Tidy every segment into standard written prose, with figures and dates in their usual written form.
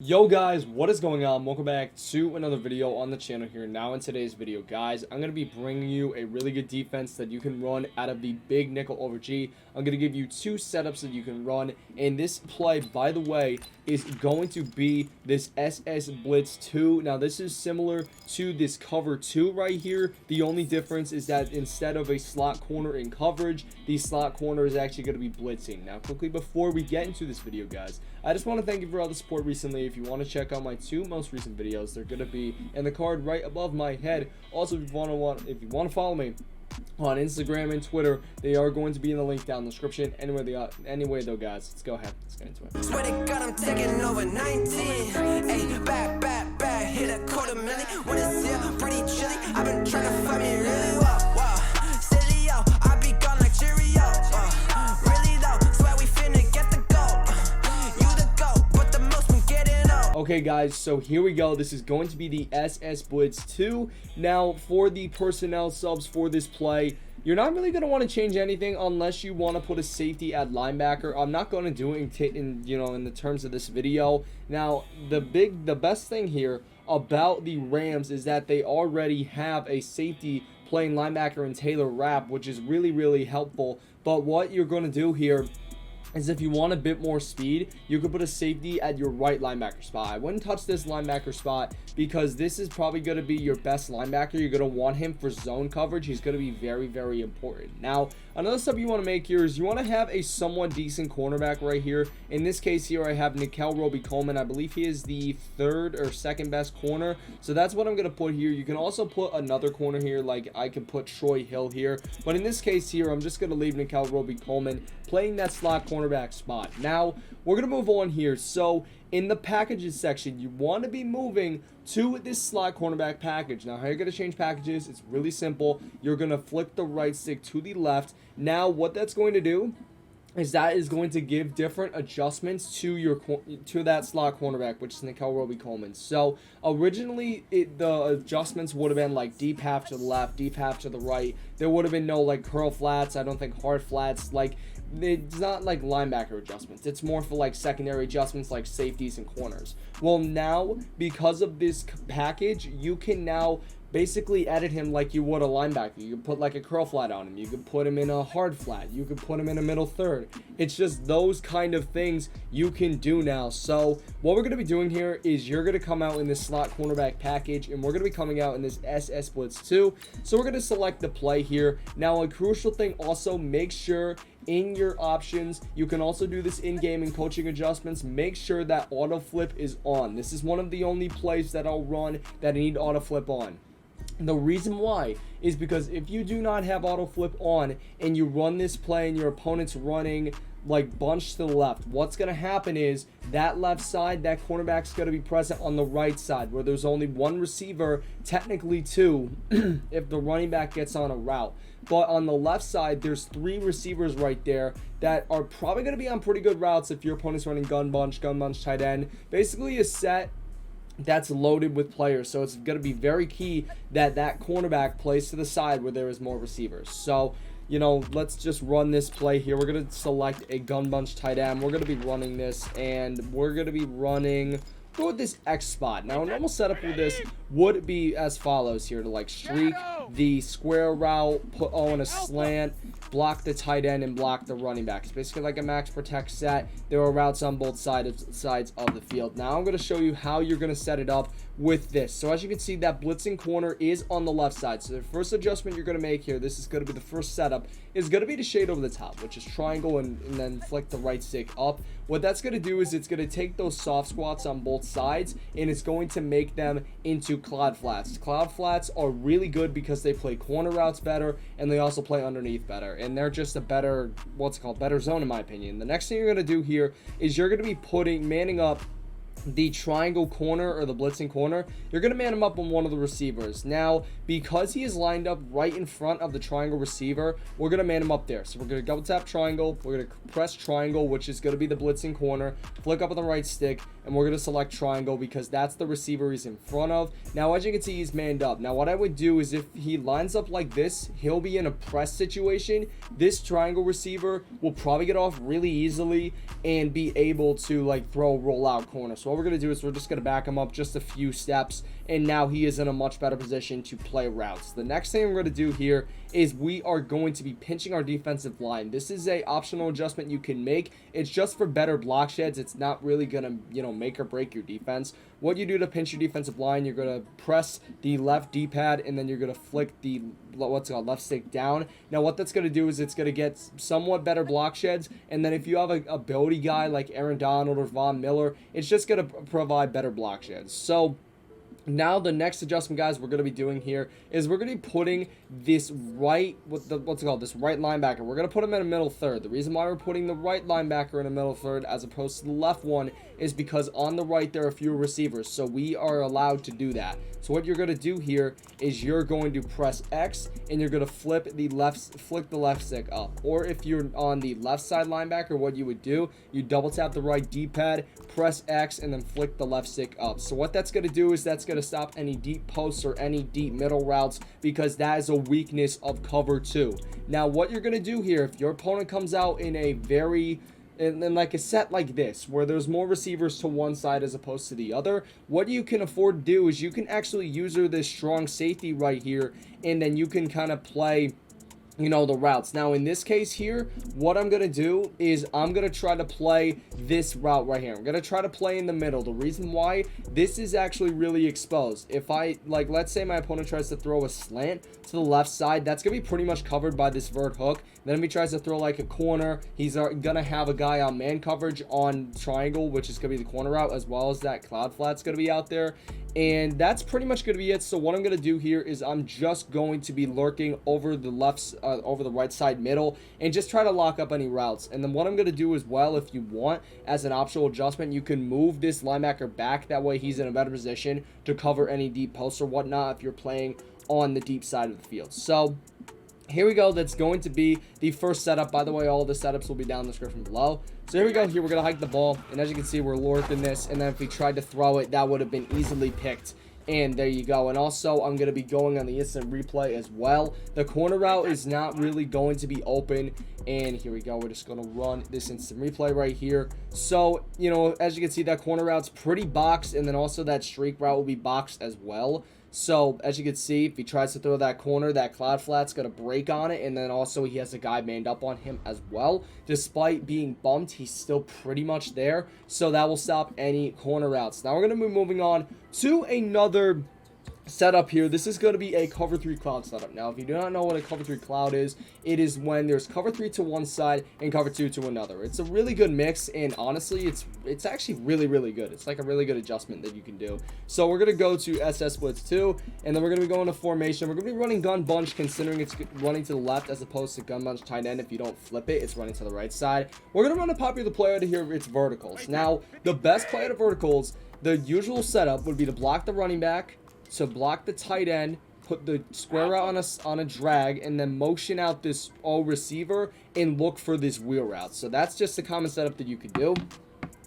Yo guys, what is going on? Welcome back to another video on the channel here. Now in today's video, guys, I'm going to be bringing you a really good defense that you can run out of the big nickel over G. I'm going to give you two setups that you can run, and this play, by the way, is going to be this SS Blitz 2. Now this is similar to this cover 2 right here. The only difference is that instead of a slot corner in coverage, the slot corner is actually going to be blitzing. Now quickly before we get into this video, guys, I just want to thank you for all the support recently. If you want to check out my two most recent videos, they're going to be in the card right above my head. Also, if you want to follow me on Instagram and Twitter, they are going to be in the link down in the description. Anyway though, guys, let's go ahead. Let's get into it. Swear to God, I'm taking over 19. Hey, back, hit a quarter million. When it's here, pretty chilly. I've been trying to find me really wow. Silly, yo, I be gone like Cheerio. Really though, swear we finna get the gold. You the goat, but the most been getting up. Okay guys, so here we go. This is going to be the SS Blitz 2. Now for the personnel subs for this play, you're not really going to want to change anything unless you want to put a safety at linebacker. I'm not going to do it in the terms of this video. Now the best thing here about the Rams is that they already have a safety playing linebacker in Taylor Rapp, which is really helpful. But what you're going to do here is if you want a bit more speed, you could put a safety at your right linebacker spot. I wouldn't touch this linebacker spot because this is probably going to be your best linebacker. You're going to want him for zone coverage. He's going to be very important. Now, another step you want to make here is you want to have a somewhat decent cornerback right here. In this case here, I have Nickell Robey-Coleman. I believe he is the third or second best corner. So that's what I'm going to put here. You can also put another corner here, like I could put Troy Hill here. But in this case here, I'm just going to leave Nickell Robey-Coleman playing that slot cornerback spot. Now, we're going to move on here. So, in the packages section, you want to be moving to this slot cornerback package. Now, how you're going to change packages, it's really simple. You're going to flick the right stick to the left. Now, what that's going to do is that is going to give different adjustments to that slot cornerback, which is Nickell Robey-Coleman. So originally the adjustments would have been like deep half to the left, deep half to the right. There would have been no like curl flats, I don't think hard flats. Like it's not like linebacker adjustments. It's more for like secondary adjustments like safeties and corners. Well, now because of this package, you can now basically edit him like you would a linebacker. You can put like a curl flat on him. You can put him in a hard flat. You can put him in a middle third. It's just those kind of things you can do now. So what we're going to be doing here is you're going to come out in this slot cornerback package, and we're going to be coming out in this SS Blitz 2. So we're going to select the play here. Now a crucial thing also, make sure in your options, you can also do this in-game and coaching adjustments. Make sure that auto flip is on. This is one of the only plays that I'll run that I need auto flip on. The reason why is because if you do not have auto flip on and you run this play and your opponent's running like bunch to the left, what's going to happen is that left side, that cornerback's going to be present on the right side where there's only one receiver, technically two, if the running back gets on a route. But on the left side, there's three receivers right there that are probably going to be on pretty good routes if your opponent's running gun bunch, tight end. Basically a set that's loaded with players, so it's going to be very key that that cornerback plays to the side where there is more receivers. So, let's just run this play here. We're going to select a gun bunch tight end. We're going to be running this, and we're going to be running, go with this X spot. Now, a normal setup for this would be as follows here, to like streak the square route, put on a slant, block the tight end, and block the running back. It's basically like a max protect set. There are routes on both sides of the field. Now I'm going to show you how you're going to set it up with this. So as you can see, that blitzing corner is on the left side. So the first adjustment you're going to make here, this is going to be the first setup, is going to be to shade over the top, which is triangle and then flick the right stick up. What that's going to do is it's going to take those soft squats on both sides and it's going to make them into cloud flats. Cloud flats are really good because they play corner routes better and they also play underneath better. And they're just a better, better zone in my opinion. The next thing you're going to do here is you're going to be manning up the triangle corner or the blitzing corner. You're going to man him up on one of the receivers. Now, because he is lined up right in front of the triangle receiver, we're going to man him up there. So we're going to double tap triangle. We're going to press triangle, which is going to be the blitzing corner. Flick up on the right stick, and we're going to select triangle because that's the receiver he's in front of. Now, as you can see, he's manned up. Now, what I would do is if he lines up like this, he'll be in a press situation. This triangle receiver will probably get off really easily and be able to like throw a rollout corner. So what we're going to do is we're just going to back him up just a few steps, and now he is in a much better position to play routes. The next thing we're going to do here is we are going to be pinching our defensive line. This is a optional adjustment you can make. It's just for better block sheds. It's not really going to, you know, make or break your defense. What you do to pinch your defensive line, you're going to press the left D-pad, and then you're going to flick the left stick down. Now what that's going to do is it's going to get somewhat better block sheds, and then if you have a ability guy like Aaron Donald or Von Miller, it's just going to provide better block sheds. So now the next adjustment, guys, we're going to be doing here is we're going to be putting this right, this right linebacker. We're going to put him in a middle third. The reason why we're putting the right linebacker in a middle third as opposed to the left one is because on the right there are fewer receivers, so we are allowed to do that. So what you're going to do here is you're going to press X and you're going to flick the left stick up. Or if you're on the left side linebacker, what you would do, you double tap the right D-pad, press X, and then flick the left stick up. So what that's going to do is that's going to stop any deep posts or any deep middle routes, because that is a weakness of cover 2. Now what you're going to do here, if your opponent comes out in a very like a set like this where there's more receivers to one side as opposed to the other, what you can afford to do is you can actually use this strong safety right here, and then you can kind of play, you know, the routes. Now in this case here, what I'm going to do is I'm going to try to play this route right here. I'm going to try to play in the middle. The reason why, this is actually really exposed. If I, like, let's say my opponent tries to throw a slant to the left side, that's going to be pretty much covered by this vert hook. Then if he tries to throw like a corner, he's going to have a guy on man coverage on triangle, which is going to be the corner route, as well as that cloud flat's going to be out there. And that's pretty much going to be it. So what I'm going to do here is I'm just going to be lurking over the over the right side middle and just try to lock up any routes. And then what I'm going to do as well, if you want, as an optional adjustment, you can move this linebacker back. That way he's in a better position to cover any deep posts or whatnot if you're playing on the deep side of the field. So here we go. That's going to be the first setup. By the way, all of the setups will be down in the description below. So here we go. Here we're going to hike the ball. And as you can see, we're lurking this. And then if we tried to throw it, that would have been easily picked. And there you go. And also, I'm going to be going on the instant replay as well. The corner route is not really going to be open. And here we go. We're just going to run this instant replay right here. So, you know, as you can see, that corner route's pretty boxed. And then also that streak route will be boxed as well. So, as you can see, if he tries to throw that corner, that cloud flat's going to break on it. And then also he has a guy manned up on him as well. Despite being bumped, he's still pretty much there. So, that will stop any corner routes. Now, we're going to be moving on to another setup here. This is going to be a cover 3 cloud setup. Now, if you do not know what a cover 3 cloud is, it is when there's cover 3 to one side and cover 2 to another. It's a really good mix, and honestly, it's actually really good. It's like a really good adjustment that you can do. So we're going to go to SS Blitz 2, and then we're going to be going to formation. We're going to be running gun bunch, considering it's running to the left as opposed to gun bunch tight end. If you don't flip it, it's running to the right side. We're going to run a popular play out of here. It's verticals. Now, the best play out of verticals, the usual setup would be to block the running back, to block the tight end, put the square out on a drag, and then motion out this receiver and look for this wheel route. So that's just a common setup that you could do.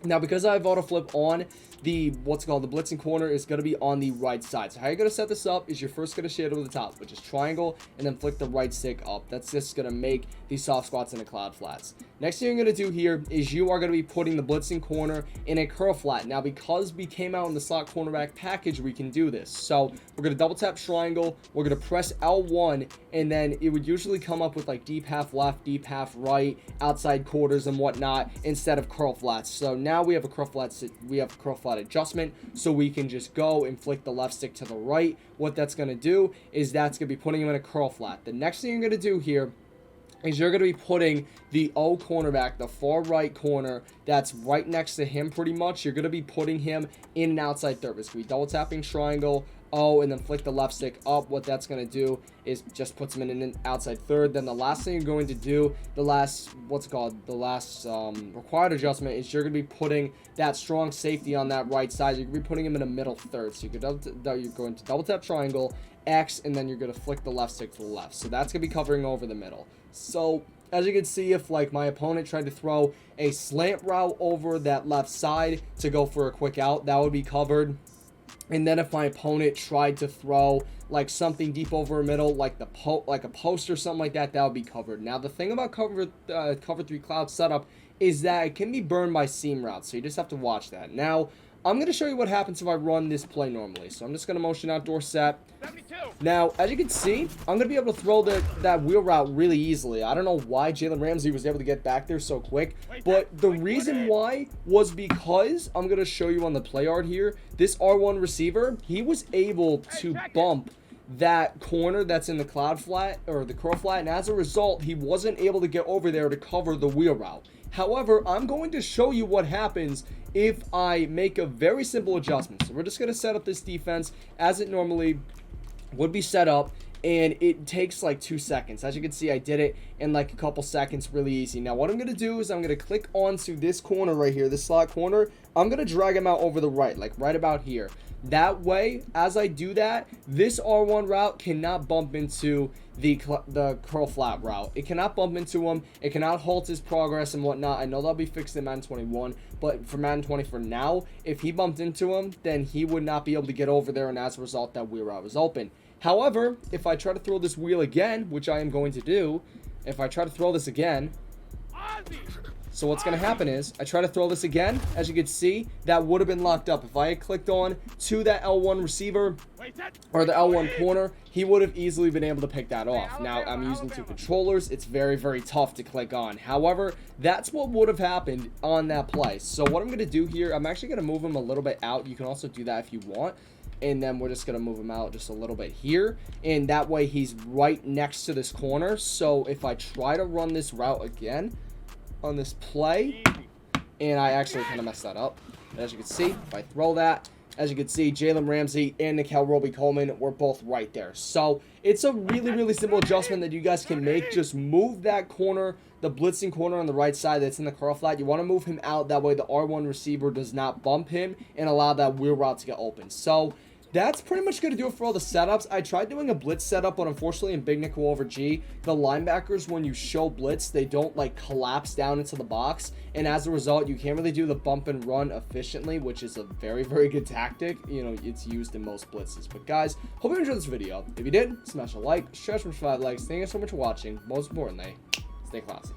Now, because I have auto flip on, the blitzing corner is going to be on the right side. So how you're going to set this up is you're first going to shade over the top, which is triangle, and then flick the right stick up. That's just going to make these soft squats into cloud flats. Next thing you're going to do here is you are going to be putting the blitzing corner in a curl flat. Now, because we came out in the slot cornerback package, we can do this. So we're going to double tap triangle. We're going to press L1, and then it would usually come up with like deep half left, deep half right, outside quarters and whatnot instead of curl flats. So now we have a curl flat adjustment, so we can just go and flick the left stick to the right. What that's going to do is that's going to be putting him in a curl flat. The next thing you're going to do here is you're going to be putting the O cornerback, the far right corner that's right next to him pretty much. You're going to be putting him in an outside third. It's going to be double tapping triangle, O, and then flick the left stick up. What that's going to do is just puts him in an outside third. Then the last thing you're going to do, the last required adjustment is you're going to be putting that strong safety on that right side. You're going to be putting him in a middle third. So you're going to double tap triangle, X, and then you're going to flick the left stick to the left. So that's going to be covering over the middle. So as you can see, if like my opponent tried to throw a slant route over that left side to go for a quick out, that would be covered. And then if my opponent tried to throw like something deep over a middle, like a post or something like that, that would be covered. Now the thing about cover 3 cloud setup is that it can be burned by seam routes, so you just have to watch that. Now I'm going to show you what happens if I run this play normally. So I'm just going to motion outdoor set. 72. Now, as you can see, I'm going to be able to throw that wheel route really easily. I don't know why Jalen Ramsey was able to get back there so quick, but the reason why was because, I'm going to show you on the play art here, this R1 receiver, he was able to bump that corner that's in the cloud flat, or the curl flat, and as a result, he wasn't able to get over there to cover the wheel route. However, I'm going to show you what happens if I make a very simple adjustment. So we're just going to set up this defense as it normally would be set up, and it takes like 2 seconds. As you can see, I did it in like a couple seconds, really easy. Now what I'm going to do is I'm going to click onto this corner right here, this slot corner. I'm going to drag him out over the right, like right about here. That way, as I do that, this R1 route cannot bump into the curl flat route. It cannot bump into him. It cannot halt his progress and whatnot. I know that'll be fixed in Madden 21, but for Madden 20 for now, if he bumped into him, then he would not be able to get over there, and as a result, that wheel route was open. However, if I try to throw this wheel again, which I am going to do, if I try to throw this again, so what's going to happen is, I try to throw this again, as you can see, that would have been locked up. If I had clicked on to that L1 receiver, or the L1 corner, he would have easily been able to pick that off. Now, I'm using 2 controllers. It's very, very tough to click on. However, that's what would have happened on that play. So what I'm going to do here, I'm actually going to move him a little bit out. You can also do that if you want. And then we're just going to move him out just a little bit here. And that way, he's right next to this corner. So if I try to run this route again on this play, and I actually kind of messed that up. As you can see, if I throw that, as you can see, Jalen Ramsey and Nikel Roby-Coleman were both right there. So it's a really, really simple adjustment that you guys can make. Just move that corner, the blitzing corner on the right side that's in the curl flat. You want to move him out. That way the R1 receiver does not bump him and allow that wheel route to get open. So that's pretty much going to do it for all the setups. I tried doing a blitz setup, but unfortunately in big nickel over G, the linebackers, when you show blitz, they don't like collapse down into the box. And as a result, you can't really do the bump and run efficiently, which is a very, very good tactic. You know, it's used in most blitzes. But guys, hope you enjoyed this video. If you did, smash a like, share some 5 likes. Thank you so much for watching. Most importantly, stay classy.